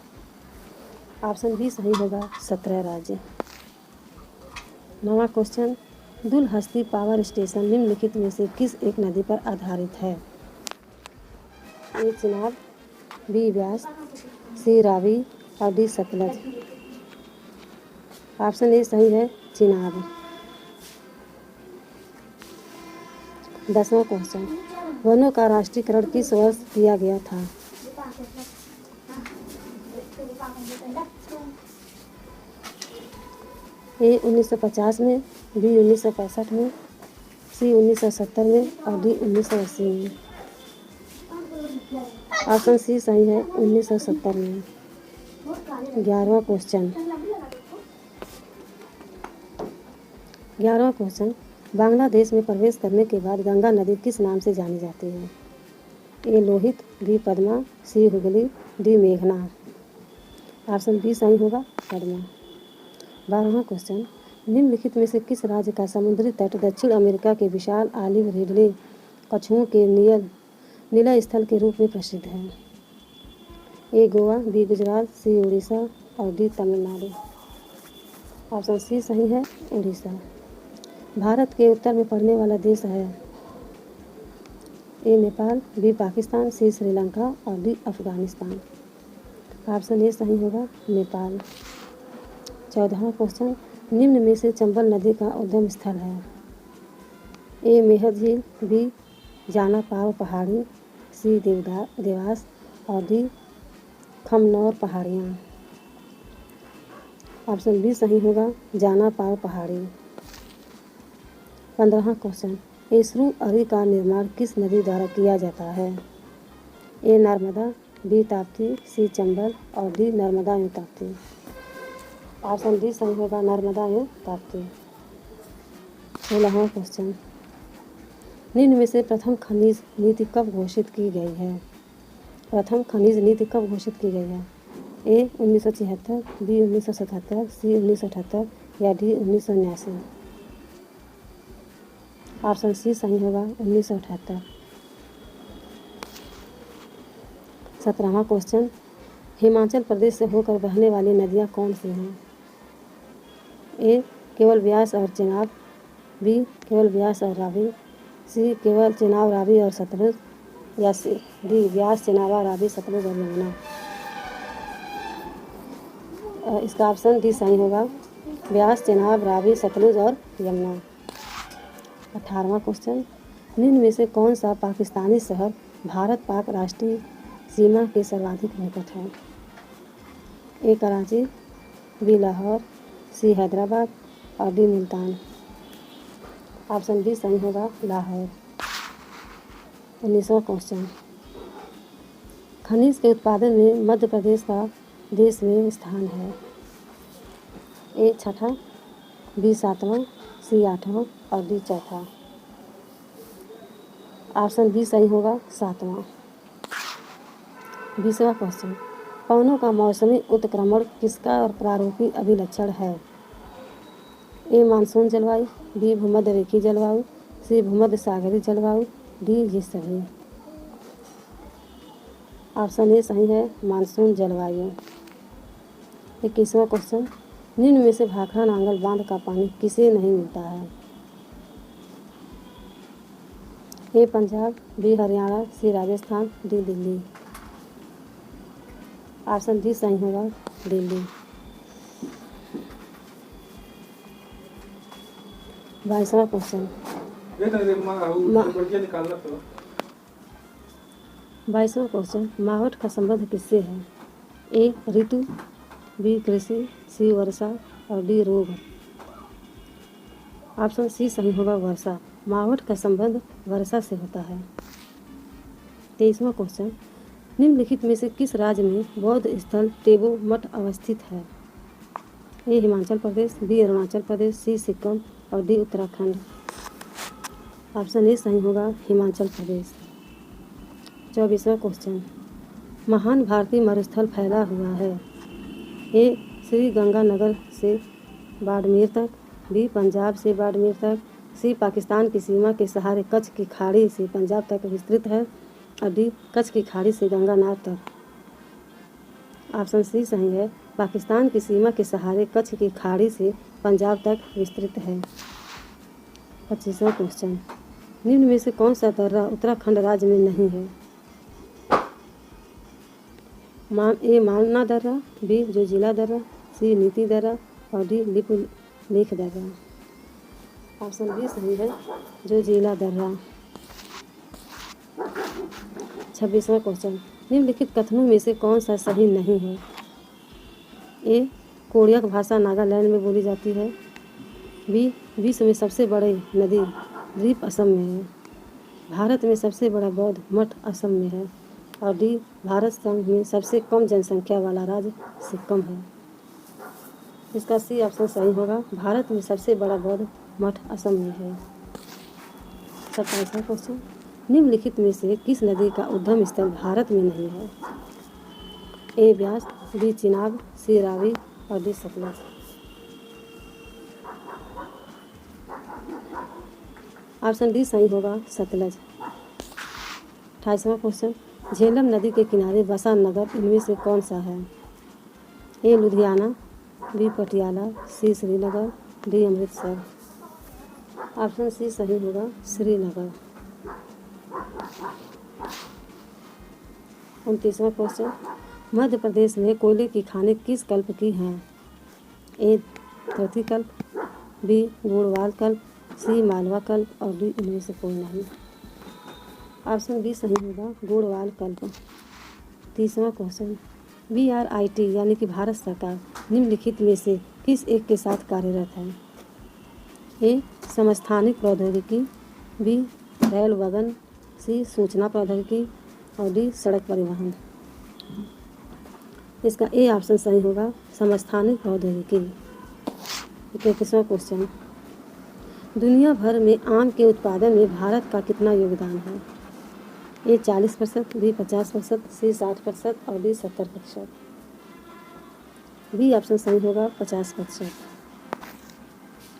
ऑप्शन बी सही होगा, 17 राज्य। नौवां क्वेश्चन, दुलहस्ती पावर स्टेशन निम्नलिखित में से किस एक नदी पर आधारित है? ए चिनाब, बी व्यास, सी रावी और डी सतलज। ऑप्शन ए सही है, चिनाब। 10वां क्वेश्चन, वनों का राष्ट्रीयकरण किस वर्ष किया गया था? ए 1950 में, बी 1965 में, सी 1970 में और डी 1980 में। ऑप्शन सी सही है, 1970 में। 11वां क्वेश्चन, बांग्लादेश में प्रवेश करने के बाद गंगा नदी किस नाम से जानी जाती है? ए लोहित, बी पद्मा, सी हुगली, डी मेघना। ऑप्शन बी सही होगा, पद्मा। 12वां क्वेश्चन, निम्नलिखित में से किस राज्य का समुद्री तट दक्षिण अमेरिका के विशाल ऑलिव रिडले कछुओं के निलय स्थल के रूप में प्रसिद्ध है? ए गोवा, बी गुजरात, सी उड़ीसा और डी तमिलनाडु। ऑप्शन सी सही है, उड़ीसा। भारत के उत्तर में पड़ने वाला देश है? ए नेपाल, बी पाकिस्तान, सी श्रीलंका और डी अफगानिस्तान। ऑप्शन ए सही होगा, नेपाल। 14वां क्वेश्चन, निम्न में से चंबल नदी का उद्गम स्थल है? ए मेहर झील, बी जाना पाव पहाड़ी, सी देवास और डी खमनौर पहाड़ियाँ। ऑप्शन बी सही होगा, जाना पाव पहाड़ी। 15वां क्वेश्चन, एसरू अरी का निर्माण किस नदी द्वारा किया जाता है? ए नर्मदा, बी ताप्ती, सी चंबल और डी नर्मदा एवं ताप्ती। ऑप्शन डी सही होगा, नर्मदा एवं ताप्ती। 16वां क्वेश्चन, निम्न में से प्रथम खनिज नीति कब घोषित की गई है? प्रथम खनिज नीति कब घोषित की गई है? ए 1976, बी 1977, सी 1978 या डी 1979। ऑप्शन सी सही होगा, 1978। 17वां क्वेश्चन, हिमाचल प्रदेश से होकर बहने वाली नदियाँ कौन सी हैं? ए केवल व्यास और चेनाब, बी केवल व्यास और रावी, सी केवल चेनाब रावी और सतलुज या सी डी व्यास चेनाब रावी सतलुज और यमुना। इसका ऑप्शन डी सही होगा, व्यास चेनाब रावी सतलुज और यमुना। 18वां क्वेश्चन, निम्न में से कौन सा पाकिस्तानी शहर भारत पाक राष्ट्रीय सीमा के सर्वाधिक निकट है? ए कराची, बी लाहौर, सी हैदराबाद और डी मुल्तान। ऑप्शन डी सही होगा, लाहौर। 19वां क्वेश्चन, खनिज के उत्पादन में मध्य प्रदेश का देश में स्थान है? ए छठा, बी 7वां, सी 8वां और डी चौथा। ऑप्शन बी सही होगा, 7वां। 20वां क्वेश्चन, पवनों का मौसमी उत्क्रमण किसका और प्रारूपी अभिलक्षण है? ए मानसून जलवायु, बी भूमध्य रेखीय जलवायु, सी भूमध्य सागरीय जलवायु, डी ये सभी। ऑप्शन ए सही है, मानसून जलवायु। 21वां क्वेश्चन, निम्न में से भाखड़ा नांगल बांध का पानी किसे नहीं मिलता है? A Punjab, B Haryana, C Rajasthan, D Delhi. Option D सही होगा, दिल्ली। 22वां क्वेश्चन। 22वां क्वेश्चन, मावठ का संबंध किससे है? ए ऋतु, बी कृषि, सी वर्षा और डी रोग। ऑप्शन सी सही होगा, वर्षा। मावठ का संबंध वर्षा से होता है। 23वां क्वेश्चन, निम्नलिखित में से किस राज्य में बौद्ध स्थल टेबो मठ अवस्थित है? ए हिमाचल प्रदेश, बी अरुणाचल प्रदेश, सी सिक्किम और डी उत्तराखंड। ऑप्शन ए सही होगा, हिमाचल प्रदेश। 24वां क्वेश्चन, महान भारतीय मरुस्थल फैला हुआ है। ए श्री गंगानगर से बाड़मेर तक, बी पंजाब से बाड़मेर तक, सी पाकिस्तान की सीमा के सहारे कच्छ की खाड़ी से पंजाब तक विस्तृत है और डी कच्छ की खाड़ी से गंगानार तक। ऑप्शन सी सही है, पाकिस्तान की सीमा के सहारे कच्छ की खाड़ी से पंजाब तक विस्तृत है। 25वां क्वेश्चन, निम्न में से कौन सा दर्रा उत्तराखंड राज्य में नहीं है? ए मालना दर्रा, बी जोजिला दर्रा, सी नीति दर्रा और डी लिपुलेख दर्रा। ऑप्शन बी सही है, जोजिला दर्रा। 26वां क्वेश्चन, निम्नलिखित कथनों में से कौन सा सही नहीं है? ए कोरियक भाषा नागालैंड में बोली जाती है, बी विश्व में सबसे बड़ी नदी द्वीप असम में है, भारत में सबसे बड़ा बौद्ध मठ असम में है और डी भारत संघ में सबसे कम जनसंख्या वाला राज्य सिक्किम है। इसका सी ऑप्शन सही होगा, भारत में सबसे बड़ा बौद्ध मठ असम में है। 27वां क्वेश्चन, निम्नलिखित में से किस नदी का उद्गम स्थल भारत में नहीं है? ए ब्यास, बी चिनाब, सी रावी और डी सतलज। ऑप्शन डी सही होगा, सतलज। 28वां क्वेश्चन, झेलम नदी के किनारे बसा नगर इनमें से कौन सा है? A Ludhiana, B Patiala, C Srinagar, D Amritsar. Option C सही होगा, श्रीनगर। 29वां क्वेश्चन, मध्य प्रदेश में कोयले की खानें किस कल्प की हैं? ए धरती कल्प, बी गोड़वाल कल्प, सी मालवा कल्प और डी इनमें से कोई नहीं। ऑप्शन बी सही होगा, गोड़वाल कल्प। 30वां क्वेश्चन, BRIT यानी कि भारत सरकार निम्नलिखित में से किस एक के साथ कार्यरत है? ए समस्थानिक प्रौद्योगिकी, बी रेल वगन, सी सूचना प्रौद्योगिकी और डी सड़क परिवहन। इसका ए ऑप्शन सही होगा, समस्थानिक प्रौद्योगिकी। 31वां क्वेश्चन, दुनिया भर में आम के उत्पादन में भारत का कितना योगदान है? ए 40%, बी 50%, सी 60% और डी 70%। बी ऑप्शन सही होगा, 50%।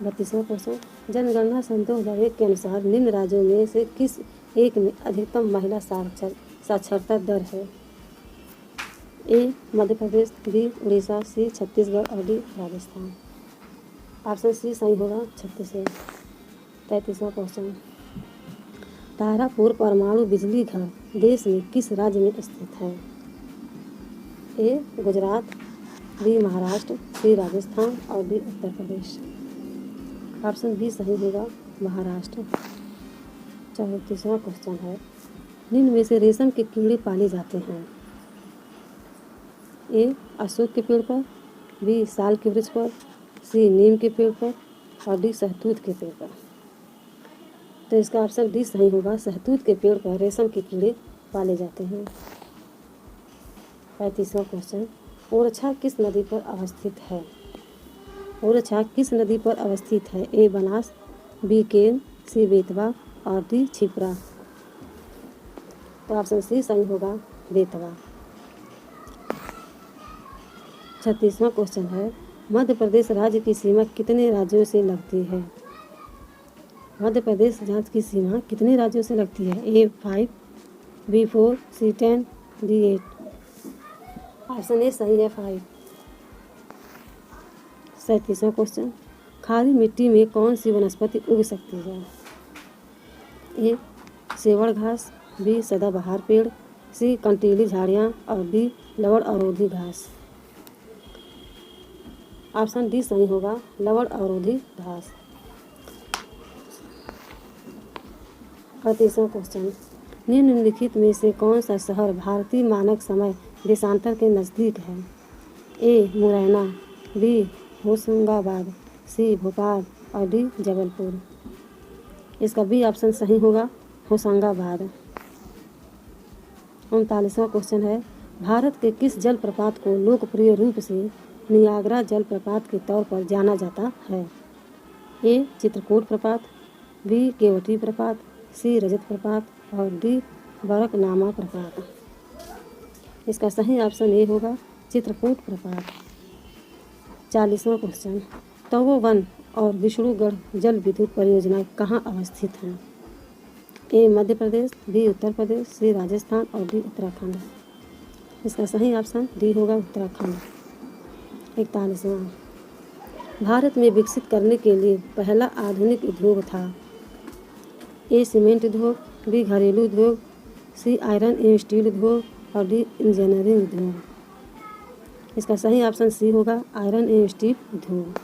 32वां क्वेश्चन, जनगणना सन 2001 के अनुसार निम्न राज्यों में से किस एक में अधिकतम महिला साक्षरता दर है? ए मध्य प्रदेश, बी उड़ीसा, सी छत्तीसगढ़ और डी राजस्थान। ऑप्शन सी सही होगा, छत्तीसगढ़। 33वां क्वेश्चन, तारापुर परमाणु बिजली घर देश में किस राज्य में स्थित है? ए गुजरात, बी महाराष्ट्र, सी राजस्थान और D Uttar Pradesh. Option B सही होगा, महाराष्ट्र। 34वां क्वेश्चन है, निम्न में से रेशम के कीड़े पाले जाते हैं? ए अशोक के पेड़ पर, बी साल के वृक्ष पर, सी नीम के पेड़ पर और डी सहतूत के पेड़ पर। तो इसका ऑप्शन डी सही होगा, सहतूत के पेड़ पर रेशम के कीड़े पाले जाते हैं। 35वां क्वेश्चन, ओरछा किस नदी पर अवस्थित है? ओरछा किस नदी पर अवस्थित है? ए बनास, बी केन, सी बेतवा और डी छिपरा। तो ऑप्शन सी सही होगा, बेतवा। 36वां क्वेश्चन है, मध्य प्रदेश राज्य की सीमा कितने राज्यों से लगती है? मध्य प्रदेश राज्य की सीमा कितने राज्यों से लगती है? A 5, B 4, C 10, D 8। Option A सही है, 5। 37वां क्वेश्चन, खारी मिट्टी में कौन सी वनस्पति उग सकती है? ए सेवड़ घास, बी सदाबहार पेड़, सी कंटीली झाड़ियाँ और डी लवण अवरोधी घास। ऑप्शन डी सही होगा, लवण अवरोधी घास। 38वां क्वेश्चन, निम्नलिखित में से कौन सा शहर भारतीय मानक समय देशांतर के नज़दीक है? ए मुरैना, बी होशंगाबाद, सी भोपाल और डी जबलपुर। इसका बी ऑप्शन सही होगा, होशंगाबाद। 39वां क्वेश्चन है, भारत के किस जलप्रपात को लोकप्रिय रूप से नियाग्रा जलप्रपात के तौर पर जाना जाता है? ए चित्रकूट प्रपात, बी केवटी प्रपात, सी रजत प्रपात और डी बरकनामा प्रपात। इसका सही ऑप्शन ए होगा, चित्रकूट प्रपात। 40वां क्वेश्चन, तपोवन और विष्णुगढ़ जल विद्युत परियोजनाएं कहाँ अवस्थित हैं? ए मध्य प्रदेश, बी उत्तर प्रदेश, सी राजस्थान और डी उत्तराखंड। इसका सही ऑप्शन डी होगा, उत्तराखंड। 41वां, भारत में विकसित करने के लिए पहला आधुनिक उद्योग था? ए सीमेंट उद्योग, बी घरेलू उद्योग, सी आयरन एवं स्टील उद्योग और डी इंजीनियरिंग उद्योग। इसका सही ऑप्शन सी होगा, आयरन एवं स्टील उद्योग।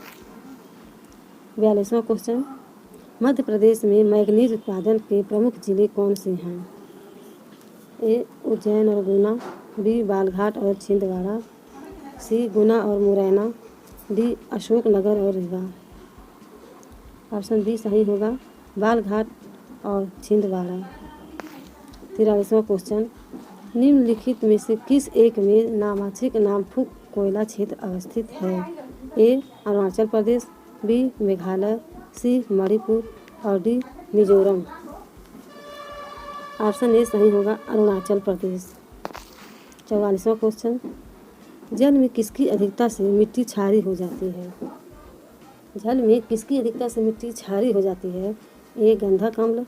42वां क्वेश्चन, मध्य प्रदेश में मैग्नीज उत्पादन के प्रमुख जिले कौन से हैं? ए उज्जैन और गुना, बी बालाघाट और छिंदवाड़ा, सी गुना और मुरैना, डी अशोकनगर और रीवा। ऑप्शन बी सही होगा, बालाघाट और छिंदवाड़ा। 43वां क्वेश्चन, निम्नलिखित में से किस एक में नामांकित नामफुक कोयला क्षेत्र अवस्थित है? ए अरुणाचल प्रदेश, बी मेघालय, सी मणिपुर और डी मिजोरम। ऑप्शन ए सही होगा, अरुणाचल प्रदेश। 44वां क्वेश्चन, जल में किसकी अधिकता से मिट्टी क्षारीय हो जाती है? जल में किसकी अधिकता से मिट्टी क्षारीय हो जाती है? ए गंधक अम्ल,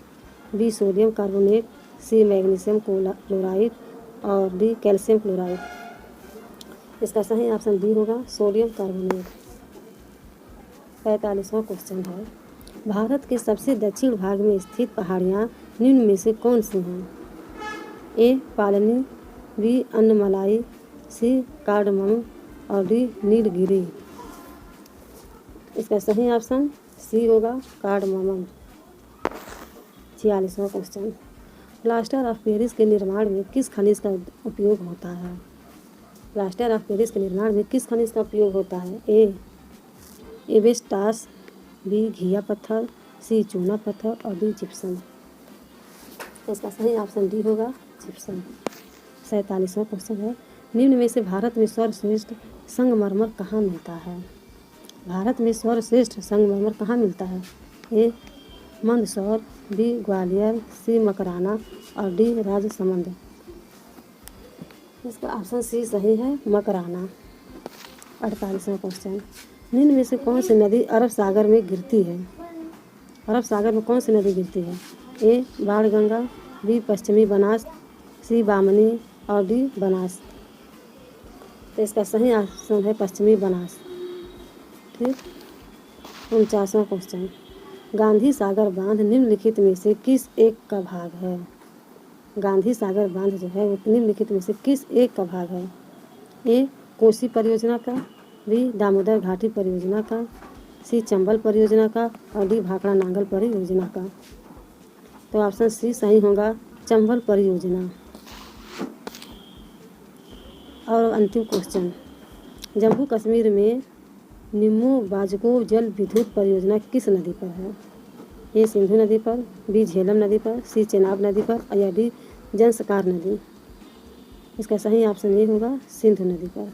B sodium carbonate, C magnesium chloride और डी कैल्शियम क्लोराइड। इसका सही ऑप्शन डी होगा, सोडियम कार्बोनेट। 45वां क्वेश्चन है, भारत के सबसे दक्षिण भाग में स्थित पहाड़ियाँ निम्न में से कौन सी हैं? A Palani, B Anamalai, C cardamom और डी नीलगिरी। इसका सही ऑप्शन सी होगा, कार्डमम। 46वां क्वेश्चन, प्लास्टर ऑफ पेरिस के निर्माण में किस खनिज का उपयोग होता है? प्लास्टर ऑफ पेरिस के निर्माण में किस खनिज का उपयोग होता है? ए एबेस्टास, बी घिया पत्थर, सी चूना पत्थर और डी जिप्सम। इसका सही ऑप्शन डी होगा, जिप्सम। 47वां क्वेश्चन है, निम्न में से भारत में सर्वश्रेष्ठ संगमरमर कहाँ मिलता है? भारत में सर्वश्रेष्ठ संगमरमर कहाँ मिलता है? ए मंदसौर, बी ग्वालियर, सी मकराना और डी राजसमंद। इसका ऑप्शन सी सही है, मकराना। 48वां क्वेश्चन, निम्न में से कौन सी नदी अरब सागर में गिरती है? अरब सागर में कौन सी नदी गिरती है? ए बाणगंगा, बी पश्चिमी बनास, सी बामनी और डी बनास। तो इसका सही ऑप्शन है पश्चिमी बनास। ठीक। 49वां क्वेश्चन, गांधी सागर बांध निम्नलिखित में से किस एक का भाग है? गांधी सागर बांध जो है वो निम्नलिखित में से किस एक का भाग है? ए कोसी परियोजना का, बी दामोदर घाटी परियोजना का, सी चंबल परियोजना का और डी भाखड़ा नांगल परियोजना का। तो ऑप्शन सी सही होगा, चंबल परियोजना। और अंतिम क्वेश्चन, जम्मू कश्मीर में निम्मू बाजको जल विद्युत परियोजना किस नदी पर है? ए सिंधु नदी पर, बी झेलम नदी पर, सी चेनाब नदी पर या डी जंसकार नदी। इसका सही ऑप्शन ए होगा, सिंधु नदी पर।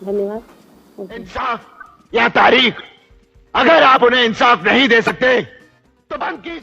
धन्यवाद। इंसाफ या तारीख, अगर आप उन्हें इंसाफ नहीं दे सकते तो बंद कीजिए।